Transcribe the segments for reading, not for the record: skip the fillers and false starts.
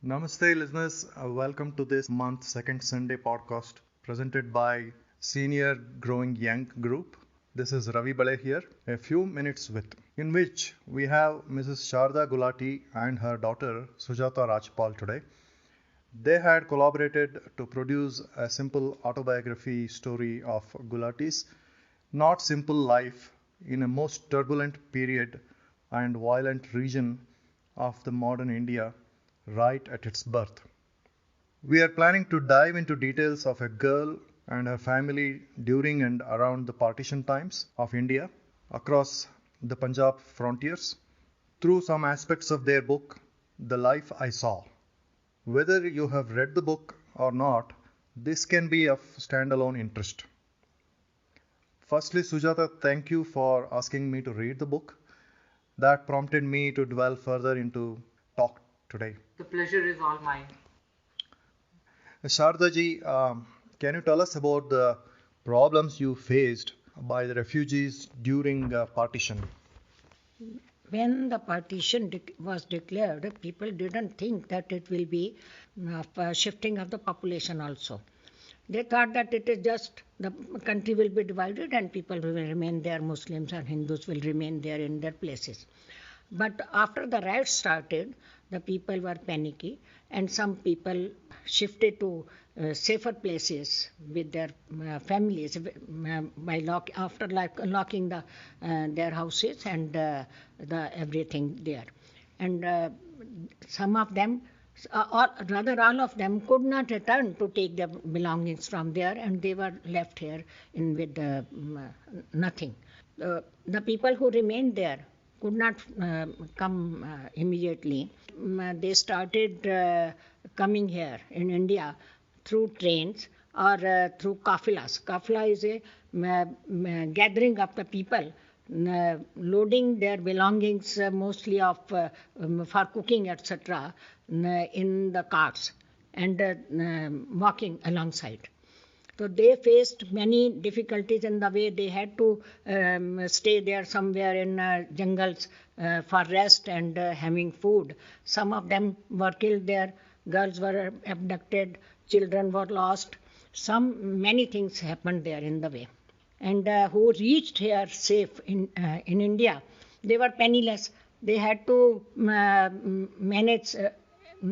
Namaste, listeners. Welcome to this month's second Sunday podcast presented by Senior Growing Young Group. This is Ravi Bale here. A few minutes with, in which we have Mrs. Sharada Gulati and her daughter Sujata Rajpal today. They had collaborated to produce a simple autobiography story of Gulati's not simple life in a most turbulent period and violent region of the modern India right at its birth. We are planning to dive into details of a girl and her family during and around the partition times of India across the Punjab frontiers through some aspects of their book, The Life I Saw. Whether you have read the book or not, this can be of standalone interest. Firstly, Sujata, thank you for asking me to read the book. That prompted me to dwell further into talk today. The pleasure is all mine. Sharda ji, can you tell us about the problems you faced by the refugees during partition? When the partition was declared, people didn't think that it will be shifting of the population also. They thought that it is just the country will be divided and people will remain there, Muslims and Hindus will remain there in their places. But after the riots started, the people were panicky and some people shifted to safer places with their families by locking their houses and the everything there. And some of them, or rather all of them, could not return to take their belongings from there, and they were left here with nothing. The people who remained there could not come immediately. They started coming here in India through trains or through kafilas. Kafila is a gathering of the people, loading their belongings mostly for cooking, etc., in the carts and walking alongside. So they faced many difficulties in the way. They had to stay there somewhere in jungles for rest and having food. Some of them were killed there. Girls were abducted. Children were lost. Many things happened there in the way. And who reached here safe in India, they were penniless. They had to manage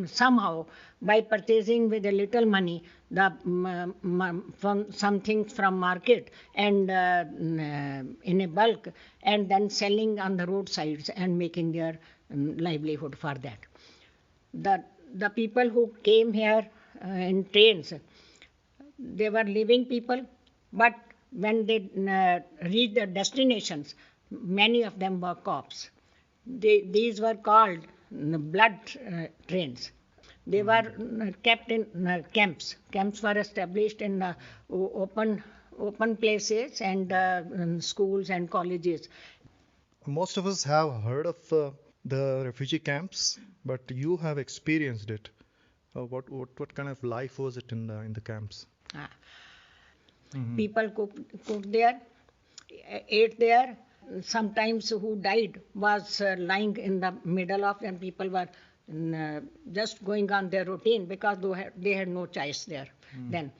somehow by purchasing with a little money from some things from market and in a bulk, and then selling on the roadsides and making their livelihood for that. The people who came here in trains, they were living people, but when they reached their destinations, many of them were corpses. These were called blood trains. They were kept in camps. Camps were established in open places and in schools and colleges. Most of us have heard of the refugee camps, but you have experienced it. What kind of life was it in the camps? People cooked there, ate there. Sometimes who died was lying in the middle of them. People were just going on their routine because they had no choice there. Then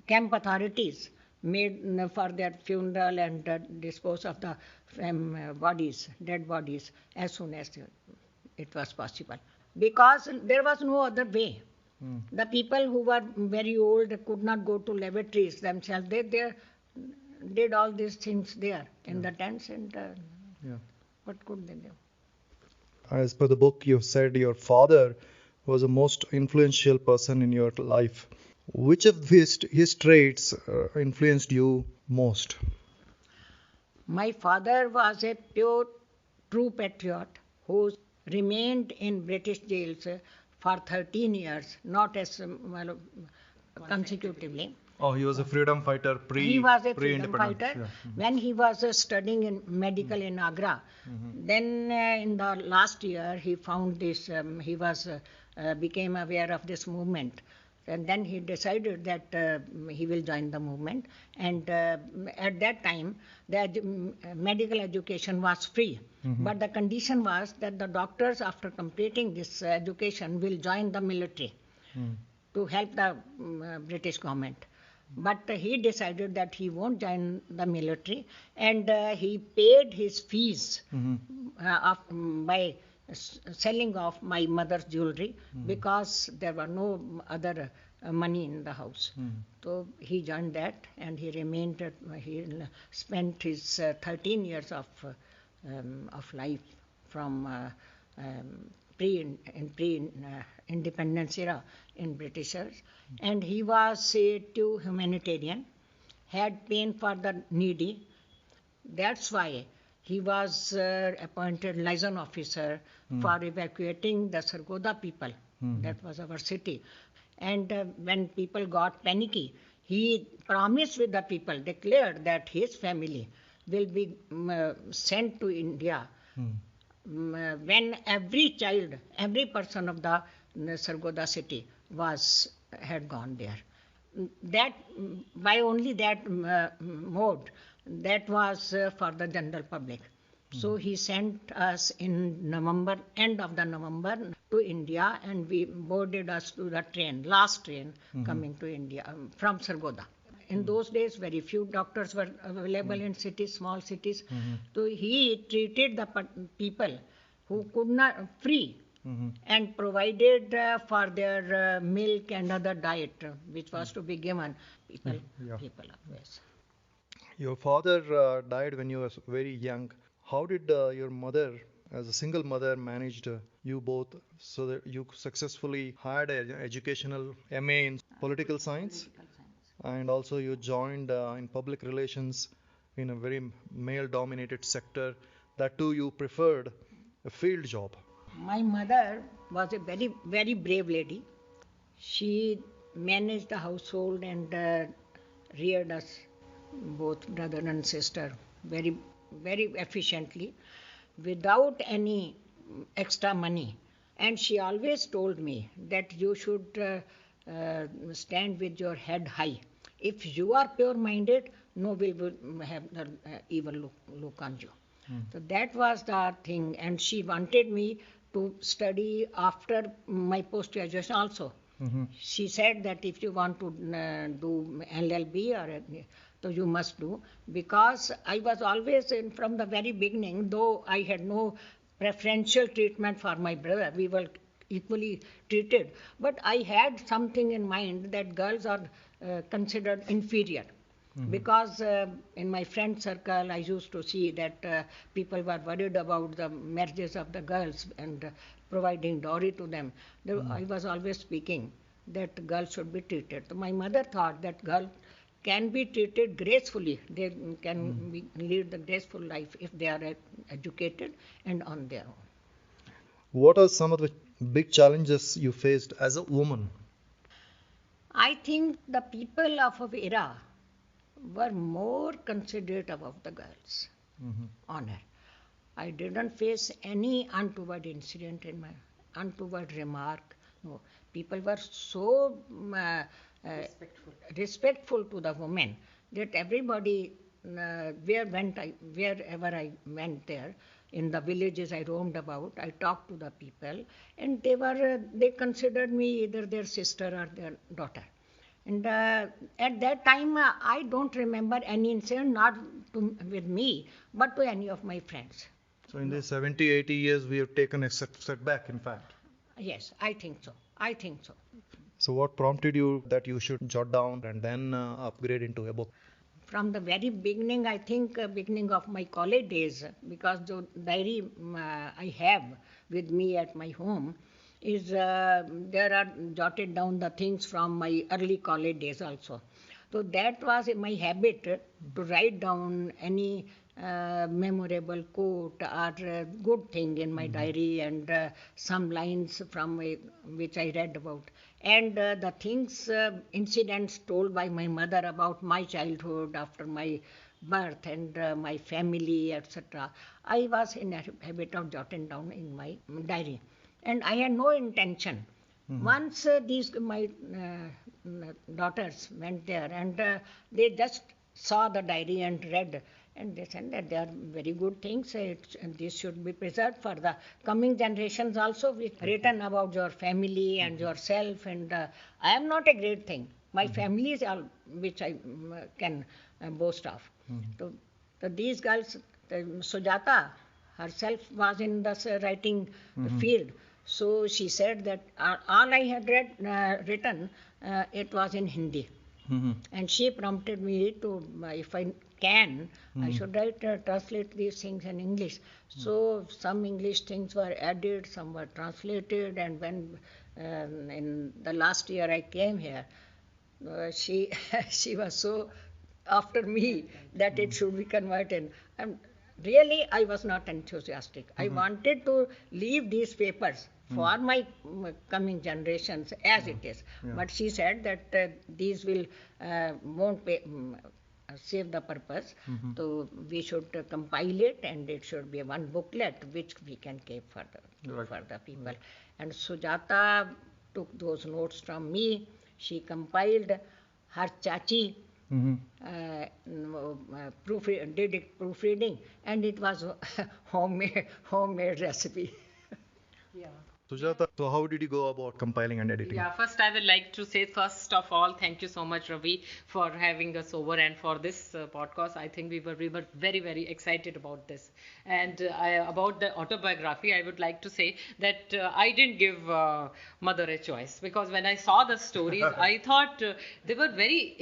camp authorities made for their funeral and dispose of the dead bodies as soon as it was possible. Because there was no other way. The people who were very old could not go to lavatories themselves. They did all these things there in the tents, and what could they do? As per the book, you said your father was the most influential person in your life. Which of his traits influenced you most? My father was a pure, true patriot who remained in British jails for 13 years, not as consecutively. Oh, he was a freedom fighter He was a freedom pre-independence. fighter. Yeah. When he was studying in medical in Agra, then in the last year he found this. He became aware of this movement And then he decided that he will join the movement. And at that time, the medical education was free. But the condition was that the doctors, after completing this education, will join the military to help the British government. But he decided that he won't join the military, and he paid his fees by selling off my mother's jewelry because there were no other money in the house. So he joined that, and he remained. He spent his 13 years of life from pre-independence era in Britishers, and he was too humanitarian, had pain for the needy. That's why he was appointed liaison officer for evacuating the Sargodha people. That was our city. And when people got panicky, he promised with the people, declared that his family will be sent to India when every child, every person of the Sargodha city had gone there. That by only that mode, that was for the general public. So he sent us in November, end of the November, to India, and we boarded us to the train, last train coming to India from Sargodha. In those days, very few doctors were available in cities, small cities. So he treated the people who could not free and provided for their milk and other diet, which was to be given people. People always. Your father died when you were very young. How did your mother, as a single mother, managed you both so that you successfully had an educational MA in political science, and also you joined in public relations in a very male-dominated sector? That too, you preferred a field job. My mother was a very, very brave lady. She managed the household and reared us, both brother and sister, very, very efficiently, without any extra money. And she always told me that you should stand with your head high. If you are pure-minded, no one will have the evil look on you. So that was the thing. And she wanted me to study after my post-graduation also. She said that if you want to do LLB, so you must do, because I was always from the very beginning, though I had no preferential treatment for my brother, we were equally treated, but I had something in mind that girls are considered inferior. Because in my friend circle, I used to see that people were worried about the marriages of the girls and providing dowry to them. I was always speaking that girls should be treated. So my mother thought that girls can be treated gracefully. They can lead the graceful life if they are educated and on their own. What are some of the big challenges you faced as a woman? I think the people of our era were more considerate about the girls' honor. I didn't face any untoward incident in my untoward remark. No, people were so respectful to the women that everybody, wherever I went there, in the villages I roamed about, I talked to the people, and they considered me either their sister or their daughter. And at that time, I don't remember any incident, not with me, but to any of my friends. So in the 70, 80 years, we have taken a setback, in fact. Yes, I think so. I think so. So what prompted you that you should jot down and then upgrade into a book? From the very beginning, I think beginning of my college days, because the diary I have with me at my home, is there are jotted down the things from my early college days also. So that was my habit to write down any memorable quote or good thing in my diary, and some lines from which I read about. And the things, incidents told by my mother about my childhood after my birth and my family, etc. I was in a habit of jotting down in my diary. And I had no intention Once these my daughters went there and they just saw the diary and read, and they said that they are very good things. And this should be preserved for the coming generations also. With written about your family and yourself, and I am not a great thing. My family is all which I can boast of. So, these girls, Sujata herself was in the writing field. So she said that all I had written, it was in Hindi. And she prompted me to, if I can, I should translate these things in English. So some English things were added, some were translated, and when in the last year I came here, she she was so after me that it should be converted. And really, I was not enthusiastic. I wanted to leave these papers for my coming generations as it is. But she said that these will won't save the purpose. So we should compile it, and it should be one booklet which we can keep for the people. And Sujata took those notes from me. She compiled. Her chachi did it proofreading, and it was homemade recipe. Yeah. Sujata, so how did you go about compiling and editing? Yeah, first I would like to say, first of all, thank you so much, Ravi, for having us over and for this podcast. I think we were very, very excited about this. And about the autobiography, I would like to say that I didn't give mother a choice, because when I saw the stories, I thought they were very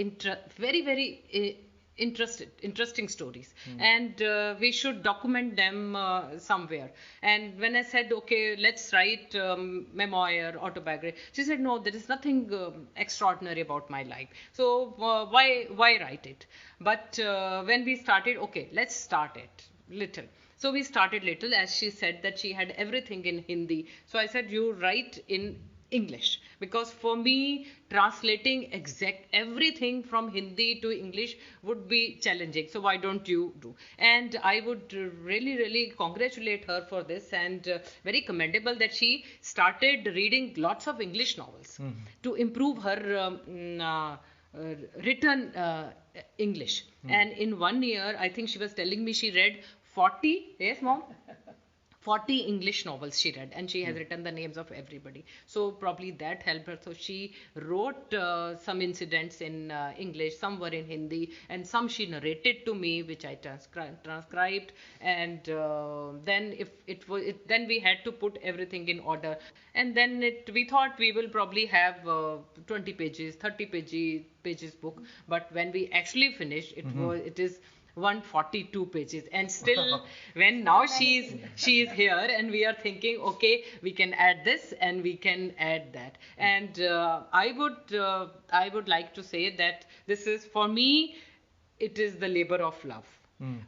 interesting stories, and we should document them somewhere. And when I said, okay, let's write memoir, autobiography, she said, no, there is nothing extraordinary about my life, so why write it? But when we started, okay, let's start it little. So we started little, as she said that she had everything in Hindi. So I said, you write in English, because for me translating exact everything from Hindi to English would be challenging. So why don't you do? And I would really congratulate her for this, and very commendable that she started reading lots of English novels to improve her written English. And in 1 year, I think she was telling me she read 40, yes mom? 40 English novels she read, and she has written the names of everybody. So probably that helped her. So she wrote some incidents in English, some were in Hindi, and some she narrated to me, which I transcribed. And then then we had to put everything in order. And then we thought we will probably have 20 pages, 30 pages book. But when we actually finished, it is 142 pages, and still when now she is here, and we are thinking, okay, we can add this and we can add that. And I would like to say that this is, for me, it is the labor of love.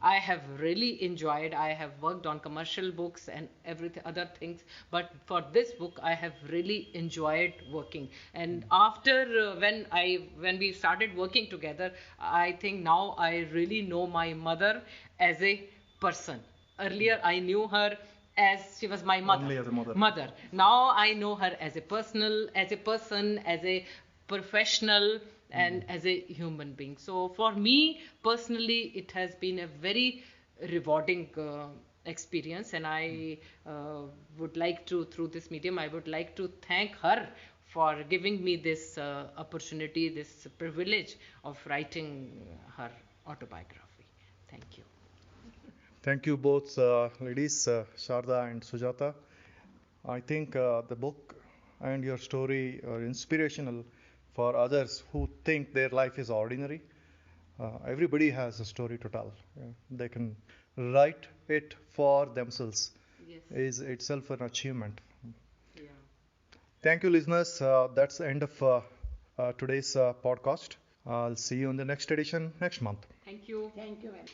I have really enjoyed. I have worked on commercial books and everything other things, but for this book I have really enjoyed working. And after when we started working together, I think now I really know my mother as a person. Earlier I knew her as she was my mother. Only as a mother. Mother. Now I know her as a person, as a professional, and as a human being. So for me personally, it has been a very rewarding experience, and I would like to, through this medium, I would like to thank her for giving me this opportunity, this privilege of writing her autobiography. Thank you. Thank you both, ladies, Sharada and Sujata. I think the book and your story are inspirational for others who think their life is ordinary. Everybody has a story to tell. They can write it for themselves. Yes. Is itself an achievement. Yeah. Thank you, listeners. That's the end of today's podcast. I'll see you in the next edition next month. Thank you. Thank you very much.